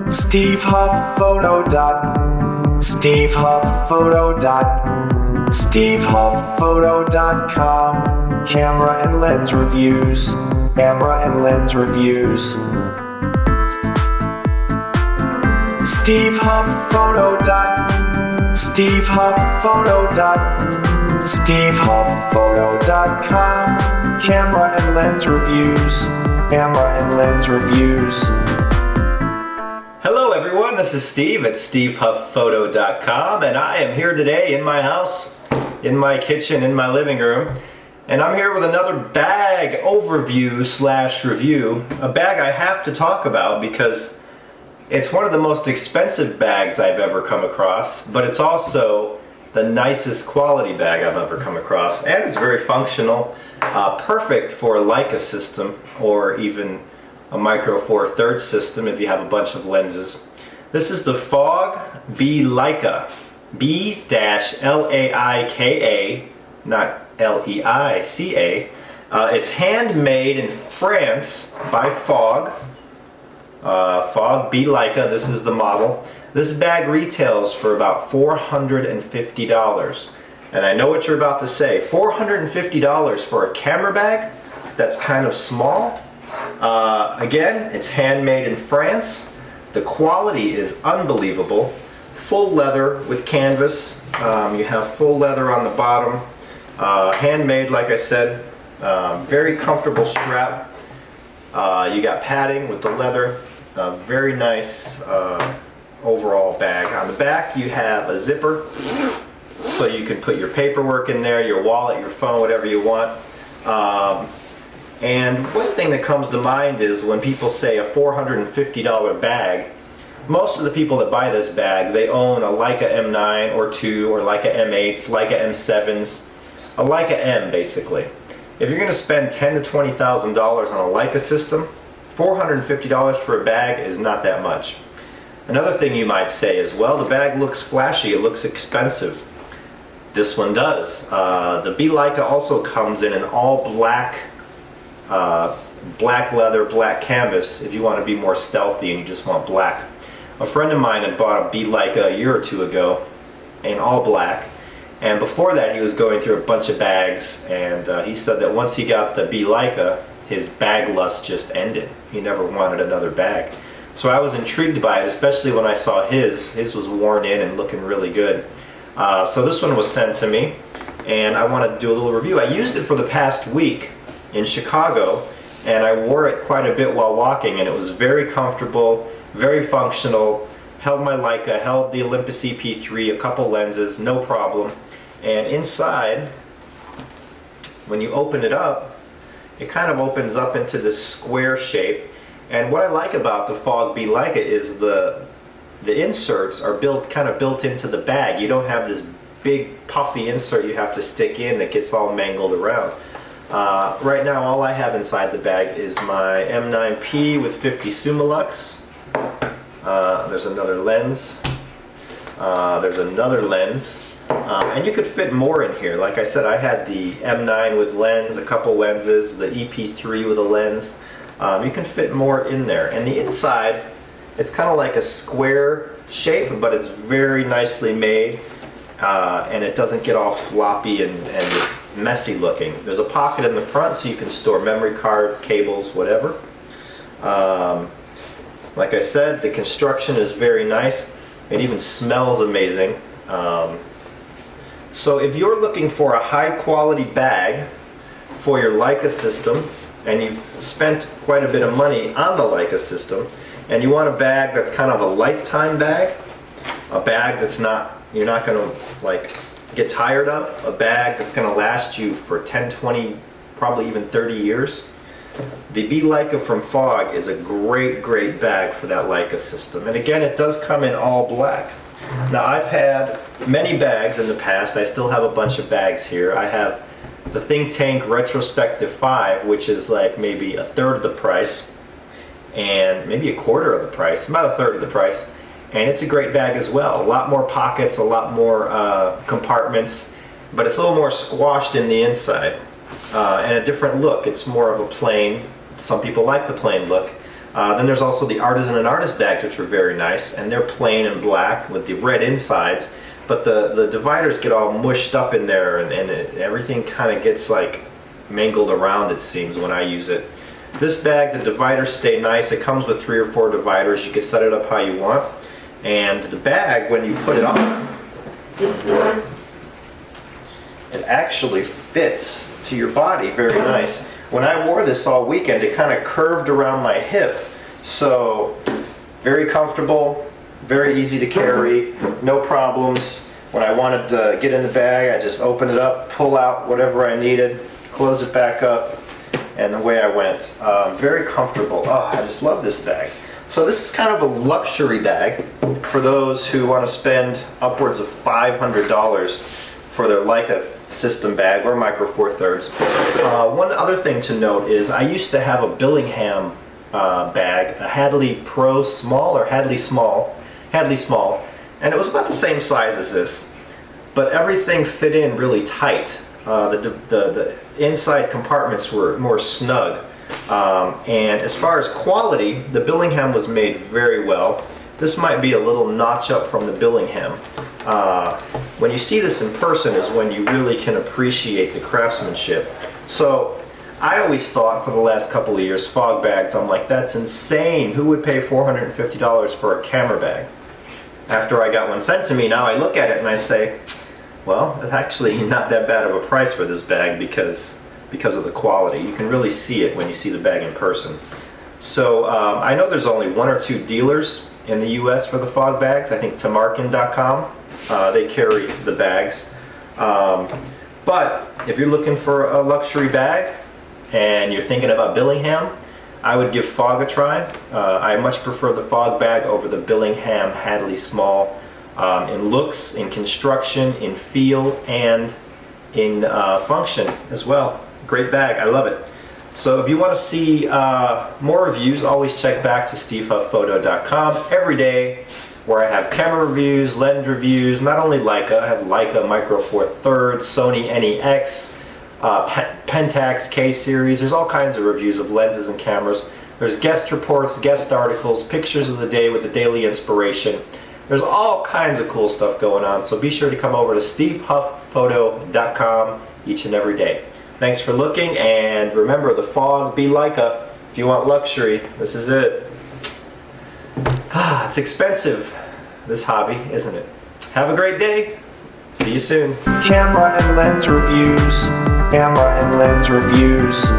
SteveHuffPhoto.com. Camera and lens reviews. Camera and lens reviews. SteveHuffPhoto.com. Camera and lens reviews. Camera and lens reviews. Hello everyone, this is Steve at SteveHuffPhoto.com, and I am here today in my house, in my kitchen, in my living room, and I'm here with another bag overview / review, a bag I have to talk about because it's one of the most expensive bags I've ever come across, but it's also the nicest quality bag I've ever come across, and it's very functional, perfect for a Leica system or even a Micro Four Thirds system if you have a bunch of lenses. This is the Fogg B-Laika, B-Laika, not L-E-I-C-A. It's handmade in France by Fogg. Fogg B-Laika, this is the model. This bag retails for about $450. And I know what you're about to say, $450 for a camera bag that's kind of small? Again, it's handmade in France. The quality is unbelievable. Full leather with canvas. You have full leather on the bottom. Handmade, like I said. Very comfortable strap. You got padding with the leather. Very nice overall bag. On the back you have a zipper, so you can put your paperwork in there, your wallet, your phone, whatever you want. And one thing that comes to mind is when people say a $450 bag, most of the people that buy this bag, they own a Leica M9 or 2 or Leica M8s, Leica M7s, a Leica M basically. If you're going to spend $10,000 to $20,000 on a Leica system, $450 for a bag is not that much. Another thing you might say is, well, the bag looks flashy, it looks expensive. This one does. The B-Laika also comes in an all black leather, black canvas if you want to be more stealthy and you just want black. A friend of mine had bought a B-Laika a year or two ago in all black, and before that he was going through a bunch of bags, and he said that once he got the B-Laika, his bag lust just ended. He never wanted another bag. So I was intrigued by it, especially when I saw his. His was worn in and looking really good. So this one was sent to me, and I wanted to do a little review. I used it for the past week in Chicago, and I wore it quite a bit while walking, and it was very comfortable, very functional, held my Leica, held the Olympus EP3, a couple lenses, no problem. And inside, when you open it up, it kind of opens up into this square shape. And what I like about the Fogg B-Laika is the inserts are kind of built into the bag. You don't have this big puffy insert you have to stick in that gets all mangled around. Right now all I have inside the bag is my M9P with 50 Summilux. There's another lens. And you could fit more in here. Like I said, I had the M9 with lens, a couple lenses, the EP3 with a lens. You can fit more in there. And the inside, it's kind of like a square shape, but it's very nicely made. And it doesn't get all floppy and messy looking. There's a pocket in the front so you can store memory cards, cables, whatever. Like I said, the construction is very nice. It even smells amazing. So if you're looking for a high quality bag for your Leica system, and you've spent quite a bit of money on the Leica system, and you want a bag that's kind of a lifetime bag, a bag that's you're not going to like get tired of, a bag that's going to last you for 10, 20, probably even 30 years, the B-Laika from Fogg is a great bag for that Leica system. And again, it does come in all black. Now I've had many bags in the past. I still have a bunch of bags here. I have the Think Tank Retrospective 5, which is like maybe a third of the price, and maybe a quarter of the price, about a third of the price. And it's a great bag as well. A lot more pockets, a lot more compartments, but it's a little more squashed in the inside. And a different look. It's more of a plain. Some people like the plain look. Then there's also the Artisan and Artist bags, which are very nice, and they're plain and black with the red insides, but the dividers get all mushed up in there, and everything kind of gets like mangled around, it seems, when I use it. This bag, the dividers stay nice. It comes with 3 or 4 dividers. You can set it up how you want. And the bag, when you put it on, it actually fits to your body very nice. When I wore this all weekend, it kind of curved around my hip. So, very comfortable, very easy to carry, no problems. When I wanted to get in the bag, I just open it up, pull out whatever I needed, close it back up, and away I went. Very comfortable. Oh, I just love this bag. So this is kind of a luxury bag for those who want to spend upwards of $500 for their Leica system bag or Micro Four Thirds. One other thing to note is I used to have a Billingham bag, a Hadley Pro Small or Hadley Small, and it was about the same size as this, but everything fit in really tight. The inside compartments were more snug. And as far as quality, the Billingham was made very well. This might be a little notch up from the Billingham. When you see this in person is when you really can appreciate the craftsmanship. So I always thought for the last couple of years, Fogg bags, I'm like, that's insane. Who would pay $450 for a camera bag? After I got one sent to me, now I look at it and I say, well, it's actually not that bad of a price for this bag because of the quality. You can really see it when you see the bag in person. So I know there's only 1 or 2 dealers in the US for the Fogg bags. I think Tamarkin.com, they carry the bags. But if you're looking for a luxury bag and you're thinking about Billingham, I would give Fogg a try. I much prefer the Fogg bag over the Billingham Hadley Small in looks, in construction, in feel, and in function as well. Great bag, I love it. So if you want to see more reviews, always check back to stevehufpphoto.com every day, where I have camera reviews, lens reviews, not only Leica, I have Leica Micro Four Thirds, Sony NEX, Pentax K-Series. There's all kinds of reviews of lenses and cameras. There's guest reports, guest articles, pictures of the day with the daily inspiration. There's all kinds of cool stuff going on, so be sure to come over to stevehufpphoto.com each and every day. Thanks for looking, and remember the Fogg B-Laika. If you want luxury, this is it. It's expensive, this hobby, isn't it? Have a great day. See you soon. Camera and lens reviews. Camera and lens reviews.